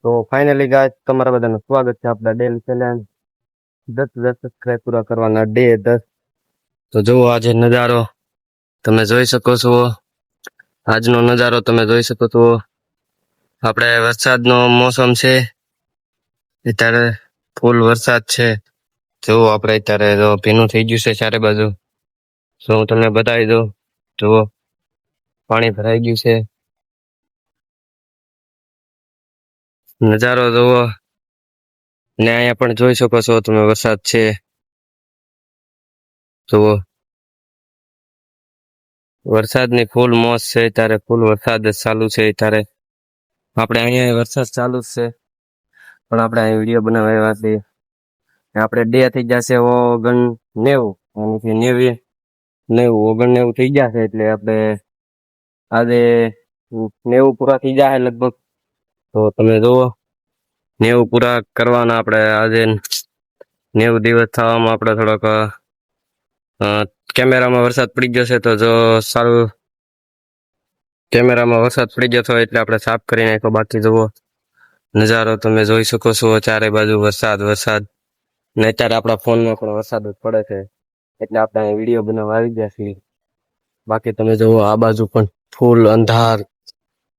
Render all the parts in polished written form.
તો finally guys તમારા બધાનું સ્વાગત છે આપણા ડેલી ચેલેન્જ 10 સબસ્ક્રાઇબ પૂરા કરવાના ડે 10. તો જુઓ આજે નજારો તમે જોઈ શકો છો. આજનો નજારો તમે જોઈ શકો છો. આપણે વરસાદનો મોસમ છે, અત્યારે ફૂલ વરસાદ છે. જુઓ આપણે અત્યારે જો ભીનું થઈ ગયું છે ચારે બાજુ. તો હું તમને બતાવી દઉં. જુઓ પાણી ભરાઈ ગયું છે. નજારો જુઓ ને અહીંયા પણ જોઈ શકો છો તમે વરસાદ છે. જુઓ વરસાદની ફૂલ મોજ છે, ત્યારે ફૂલ વરસાદ જ ચાલુ છે. ત્યારે આપણે અહીંયા વરસાદ ચાલુ જ છે, પણ આપણે અહીં વિડીયો બનાવ્યા હતી. આપણે ડે થઈ જશે 90 90 થઈ જશે, એટલે આપણે આજે 90 પૂરા થઈ જાય લગભગ. તો તમે જુઓ 90 પૂરા કરવાના આપણે આજે 90 દિવસ થવામાં આપણે થોડોક કેમેરામાં વરસાદ પડી ગયો છે. તો જો સારું કેમેરામાં વરસાદ પડી ગયો હતો એટલે આપણે સાફ કરી નાખ્યો. બાકી જુઓ નજારો તમે જોઈ શકો છો, ચારે બાજુ વરસાદ ને અત્યારે આપણા ફોનમાં પણ વરસાદ જ પડે છે, એટલે આપણે અહીં વિડીયો બનાવવા આવી ગયા છીએ. બાકી તમે જુઓ આ બાજુ પણ ફૂલ અંધાર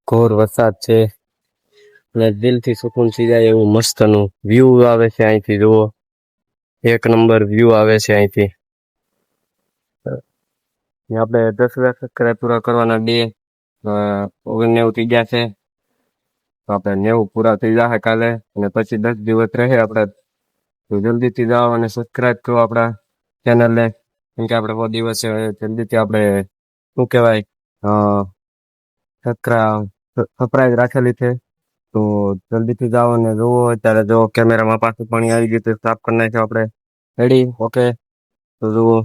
ઘોર વરસાદ છે, અને દિલથી સુકૂન થઈ જાય એવું મસ્તનું વ્યૂ આવે છે અહીંથી. જુઓ એક નંબર વ્યૂ આવે છે અહીંથી. આપણે 10 સબસ્ક્રાઇબ પૂરા કરવાના ડે 90 થઈ ગયા છે. તો આપણે 90 પૂરા થઈ જાય કાલે, અને પછી 10 દિવસ રહે આપણે. તો જલ્દીથી જાઓ અને સબસ્ક્રાઇબ કરો આપણા ચેનલને, કેમ કે આપણે બહુ દિવસ જલ્દીથી આપણે શું કહેવાય સરપ્રાઈઝ રાખેલી છે. તો જલ્દીથી જાઓ અને જુઓ. અત્યારે જો કેમેરામાં પાછું પાણી આવી ગયું તો સાફ કરી નાખ્યો આપણે. રેડી? ઓકે. તો જુઓ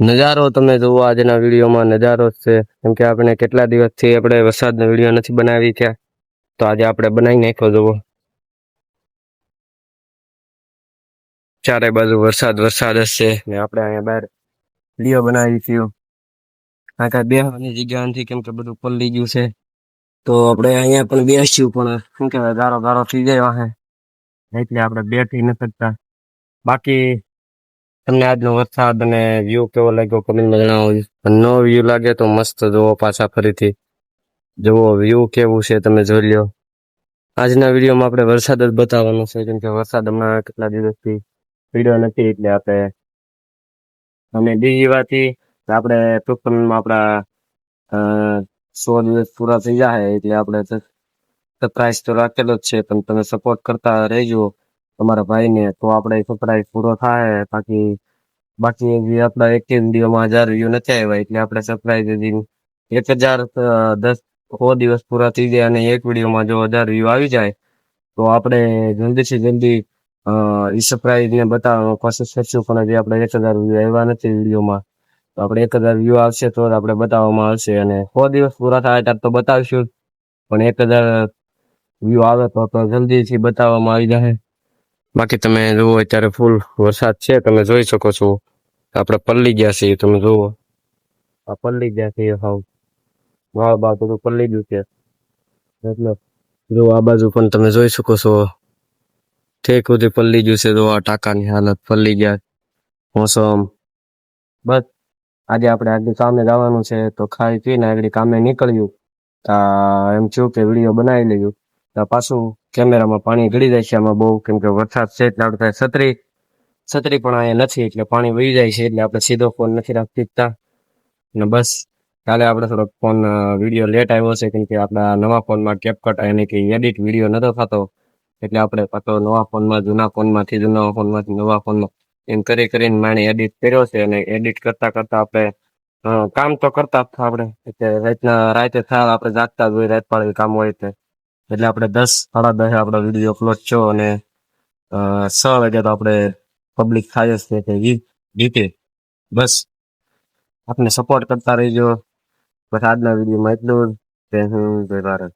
નજારો તમે જુઓ, આજના વિડીયોમાં નજારો જ છે, કેમ કે આપણે કેટલા દિવસથી આપણે વરસાદનો વિડીયો નથી બનાવી ત્યાં, તો આજે આપણે બનાવી નાખ્યો. જુઓ ચારે બાજુ વરસાદ જ છે, ને આપણે અહીંયા બહાર વિડીયો બનાવી છીએ. કાંઈ બેહવાની જગ્યા નથી, કેમ કે બધું પલળી ગયું છે. તો આપણે અહીંયા પણ બેસ્યું, પણ શું કહેવાય ગારો થઈ જાય વાહે, એટલે આપણે બેઠી નથી શકતા. બાકી તમને આજનો વરસાદ અને વ્યૂ કેવો લાગ્યો કમેન્ટમાં જણાવો. નો વ્યૂ લાગે તો મસ્ત જુઓ પાછા ફરીથી જુઓ વ્યૂ કેવું છે તમે જોઈ લ્યો. આજના વિડીયોમાં આપણે વરસાદ જ બતાવવાનો છે, કેમ કે વરસાદ હમણાં કેટલા દિવસથી વિડીયો નથી, એટલે આપણે અને બીજી વાત આપણે ટૂંકમાં આપણા 100 દિવસ પૂરા થઈ જાય એટલે આપણે સરપ્રાઈઝ તો રાખેલો જ છે, પણ તમે સપોર્ટ કરતા રહેજો તમારા ભાઈને, તો આપણે સરપ્રાઈઝ પૂરો થાય. બાકી આપણા એક વિડીયોમાં 1000 વ્યૂ નથી આવ્યા, એટલે આપણે સરપ્રાઈઝ 100 દિવસ પૂરા થઈ જાય અને એક વિડીયોમાં જો 1000 વ્યૂ આવી જાય, તો આપણે જલ્દીથી જલ્દી એ સરપ્રાઈઝ ને બતાવવાનો કોશિશ કરશું. પણ હજી આપણે 1000 વ્યૂ આવ્યા નથી વિડીયોમાં, તો આપણે 1000 વ્યૂ આવશે તો આપણે બતાવવામાં આવશે, અને 100 દિવસ પૂરા થાય ત્યારે તો બતાવીશું, પણ 1000 વ્યૂ આવે તો જલ્દીથી બતાવવામાં આવી જાય. બાકી તમે જુઓ અત્યારે ફૂલ વરસાદ છે, તમે જોઈ શકો છો. આપણે પલળી ગયા છીએ, તમે જુઓ આ પલળી ગયા છીએ. વાહ બધું પલળી ગયું છે, એટલે જો આ બાજુ પણ તમે જોઈ શકો છો ઠેક સુધી પલળી ગયું છે. જો આ ટાંકાની હાલત પલળી ગયા. મોસમ બસ આજે આપણે આગળ કામે જવાનું છે, તો ખાઈ પીને આગળ કામે નીકળ્યું એમ થયું કે વિડીયો બનાવી લઈએ. પાછું કેમેરામાં પાણી ગળી જાય છે આમાં બહુ, કેમ કે વરસાદ છે એટલે આપણે છત્રી પણ અહીંયા નથી, એટલે પાણી વહી જાય છે, એટલે આપણે સીધો ફોન નથી રાખી શકતા. ને બસ કાલે આપણે થોડોક ફોન વિડીયો લેટ આવ્યો છે, કેમ કે આપણા નવા ફોનમાં કેપકટ એને કે એડિટ વિડીયો નતો થતો, એટલે આપણે પાછો જૂના ફોનમાંથી નવા ફોનમાં એમ કરીને માણે એડિટ કર્યો છે. અને એડિટ કરતા આપણે કામ તો કરતા જ આપણે, એટલે રાતે થાય આપણે જાગતા જ હોય, રાત પાડે કામ હોય, એટલે આપણે 10 સાડા 10 આપણો વિડીયો અપલોડ થયો, અને 6 વાગે તો આપણે પબ્લિક થાય જ છે જીતે. બસ આપણે સપોર્ટ કરતા રહીજો. બસ આજના વિડીયોમાં એટલું જ. જય હિન્દ, જય ભારત.